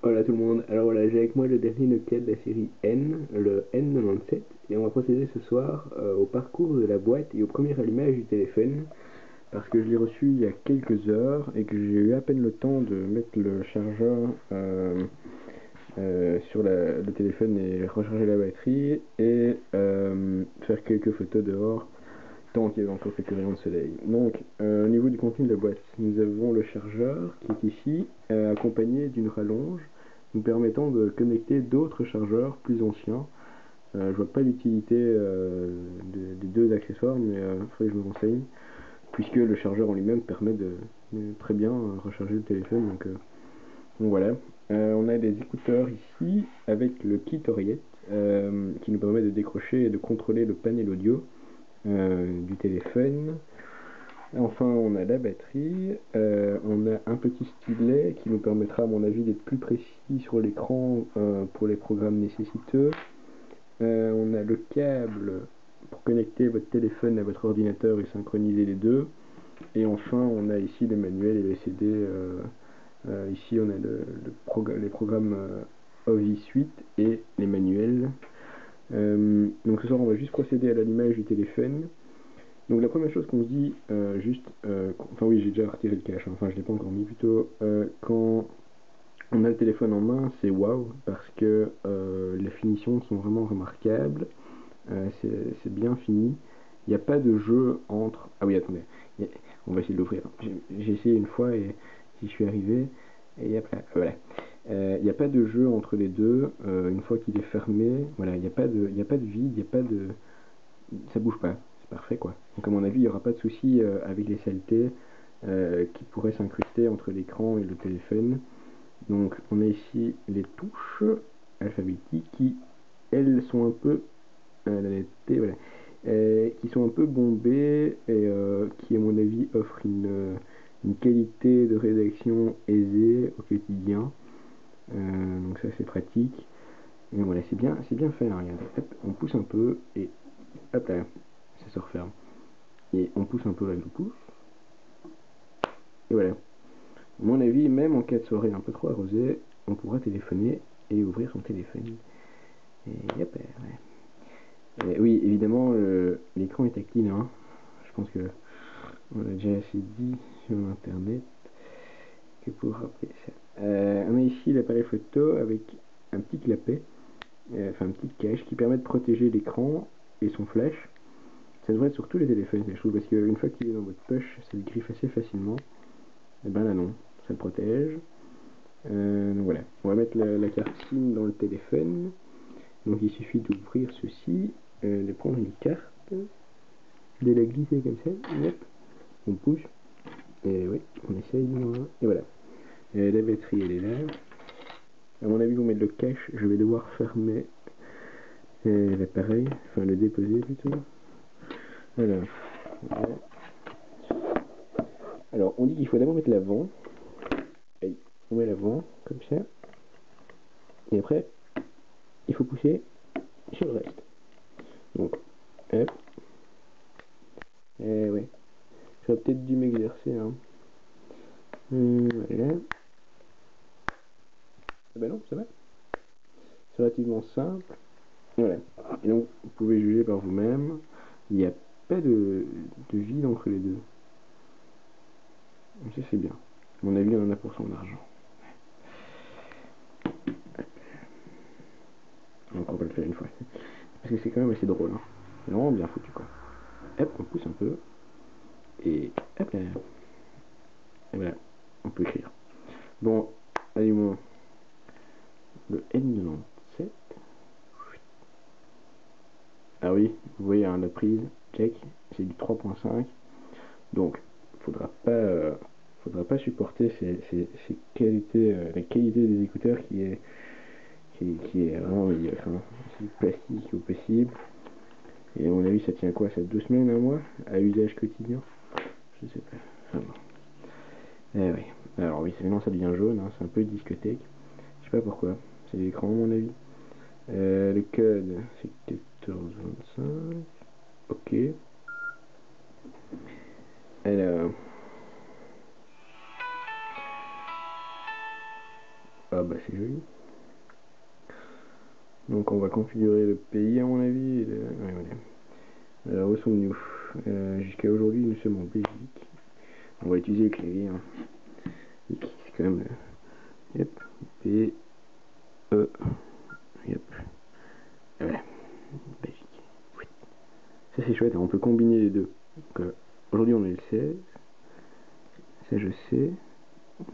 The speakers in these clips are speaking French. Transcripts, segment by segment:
Voilà tout le monde, alors voilà, j'ai avec moi le dernier Nokia de la série N, le N97, et on va procéder ce soir au parcours de la boîte et au premier allumage du téléphone, parce que je l'ai reçu il y a quelques heures et que j'ai eu à peine le temps de mettre le chargeur sur le téléphone et recharger la batterie et faire quelques photos dehors, tant qu'il y avait encore quelques rayons de soleil. Donc, au niveau du contenu de la boîte, nous avons le chargeur qui est ici, accompagné d'une rallonge nous permettant de connecter d'autres chargeurs plus anciens. Je vois pas l'utilité des deux accessoires, mais il faudrait que je me renseigne, puisque le chargeur en lui-même permet de très bien recharger le téléphone. Donc voilà. On a des écouteurs ici avec le kit oreillette qui nous permet de décrocher et de contrôler le panel audio du téléphone. Enfin, on a la batterie, on a un petit stylet qui nous permettra, à mon avis, d'être plus précis sur l'écran pour les programmes nécessiteux. On a le câble pour connecter votre téléphone à votre ordinateur et synchroniser les deux. Et enfin, on a ici les manuels et les CD. Ici, on a les programmes Office Suite et les manuels. Donc ce soir, on va juste procéder à l'allumage du téléphone. Donc la première chose qu'on se dit, enfin oui, j'ai déjà retiré le cache, hein, enfin je l'ai pas encore mis plutôt, quand on a le téléphone en main, c'est waouh, parce que les finitions sont vraiment remarquables, c'est bien fini, il n'y a pas de jeu entre... Ah oui, attendez, on va essayer de l'ouvrir, j'ai essayé une fois et j'y suis arrivé, et hop là, voilà. Il n'y a pas de jeu entre les deux, une fois qu'il est fermé, voilà, il n'y a pas de vide, il n'y a pas de... ça bouge pas, c'est parfait quoi. Donc à mon avis, il n'y aura pas de souci avec les saletés qui pourraient s'incruster entre l'écran et le téléphone. Donc on a ici les touches alphabétiques qui, elles, sont un peu la netteté, voilà, qui sont un peu bombées et qui, à mon avis, offrent une qualité de rédaction aisée au quotidien. Donc ça c'est pratique. Et voilà, c'est bien fait. Hein, regardez, hop, on pousse un peu et hop là, ça se referme. Et on pousse un peu avec le pouce. Et voilà. À mon avis, même en cas de soirée un peu trop arrosée, on pourra téléphoner et ouvrir son téléphone. Et hop, ouais. Et oui, évidemment, l'écran est tactile. Hein. Je pense que on l'a déjà assez dit sur internet que pour rappeler ça. On a ici l'appareil photo avec un petit clapet, enfin un petit cache qui permet de protéger l'écran et son flash. Ça devrait être sur tous les téléphones, je trouve, parce qu'une fois qu'il est dans votre poche, ça se griffe assez facilement. Et ben là non, ça le protège. Donc voilà, on va mettre la carte SIM dans le téléphone. Donc il suffit d'ouvrir ceci, de prendre une carte, de la glisser comme ça, hop, on pousse, et oui, on essaye, et voilà. La batterie elle est là. À mon avis, vous mettez le cache, je vais devoir fermer l'appareil, enfin le déposer plutôt. Alors, voilà. Alors on dit qu'il faut d'abord mettre l'avant. Allez, on met l'avant, comme ça. Et après, il faut pousser sur le reste. Donc, hop. Ouais. J'aurais peut-être dû m'exercer, hein. Voilà. Ah bah non, ça va. C'est relativement simple. Voilà. Et donc, vous pouvez juger par vous-même. Il n'y a pas de vide entre les deux. Donc ça, c'est bien. À mon avis, on en a pour son argent. Donc, on va le faire une fois. Parce que c'est quand même assez drôle. Hein. C'est vraiment bien foutu, quoi. Hop, on pousse un peu. Et hop là. Et voilà. On peut écrire. Bon, allumons le N97. Ah oui, vous voyez hein, la prise, check, c'est du 3.5. Donc, faudra pas supporter ces qualités, la qualité des écouteurs qui est vraiment médiocre. Hein. C'est du plastique au possible. Et à mon avis, ça tient quoi? Ça 2 semaines, un mois à usage quotidien? Je sais pas. Enfin, bon. Eh oui. Alors oui, maintenant ça devient jaune, hein, c'est un peu discothèque. Je sais pas pourquoi. C'est l'écran, à mon avis. Le code, c'est 1425. Ok. Alors. Ah bah c'est joli. Donc on va configurer le pays à mon avis. Ouais, voilà. Alors où sommes-nous? Jusqu'à aujourd'hui nous sommes en Belgique. On va utiliser le clavier. Hein. C'est quand même... Yep. P, E, yep. Et voilà. Belgique. Oui. Ça c'est chouette, hein. On peut combiner les deux. Donc aujourd'hui on est le 16. Ça je sais.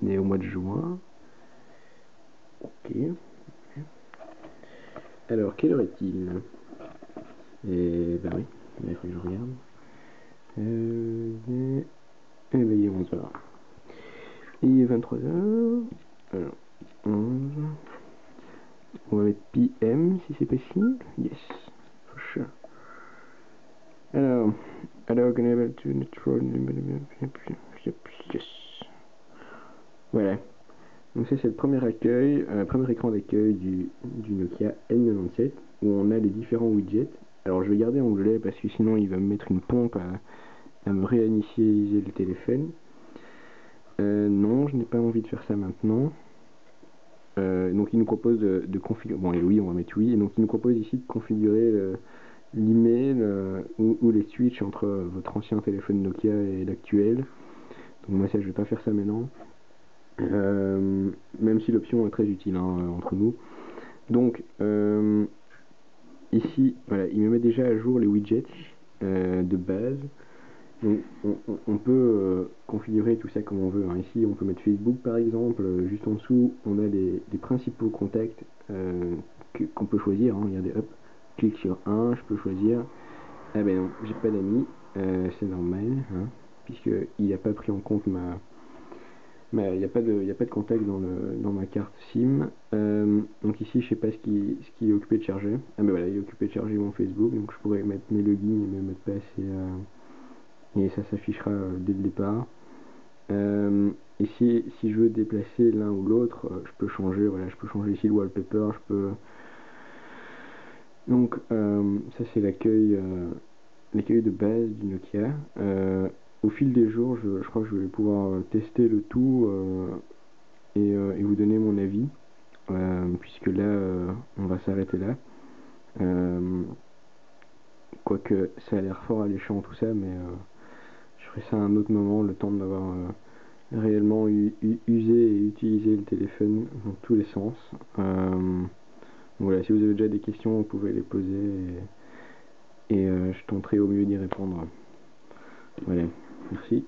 On est au mois de juin. Ok. Alors, quelle heure est-il? Et bah oui, il faut que je regarde. Et bah il est 11h. Il est 23h. Alors, 11. On va mettre PM si c'est possible. Yes, for sure. Alors, enable to network. Yes. Voilà. Donc ça c'est le premier accueil, premier écran d'accueil du Nokia N97 où on a les différents widgets. Alors je vais garder anglais parce que sinon il va me mettre une pompe à me réinitialiser le téléphone. Non, je n'ai pas envie de faire ça maintenant. Donc il nous propose de configurer, bon et oui on va mettre oui, et donc il nous propose ici de configurer l'email ou les switches entre votre ancien téléphone Nokia et l'actuel. Donc moi ça je vais pas faire ça maintenant. Même si l'option est très utile hein, entre nous. Donc ici, voilà, il me met déjà à jour les widgets de base. Donc on peut configurer tout ça comme on veut. Hein. Ici, on peut mettre Facebook par exemple. Juste en dessous, on a les principaux contacts qu'on peut choisir. Hein. Regardez, hop, clique sur un, je peux choisir. Ah ben non, j'ai pas d'amis, c'est normal, hein, puisqu'il n'a pas pris en compte mais il n'y a pas de contact dans ma carte SIM. Donc ici, je sais pas ce qui est occupé de charger. Ah ben voilà, il est occupé de charger mon Facebook, donc je pourrais mettre mes logins et mes mots de passe et ça s'affichera dès le départ. Ici, si je veux déplacer l'un ou l'autre, je peux changer. Voilà, je peux changer ici le wallpaper. Je peux. Donc ça c'est l'accueil de base du Nokia. Au fil des jours, je crois que je vais pouvoir tester le tout et vous donner mon avis, puisque là, on va s'arrêter là. Quoique ça a l'air fort alléchant tout ça, mais je ferai ça à un autre moment, le temps d'avoir réellement usé et utilisé le téléphone dans tous les sens. Voilà, si vous avez déjà des questions, vous pouvez les poser et je tenterai au mieux d'y répondre. Voilà, merci.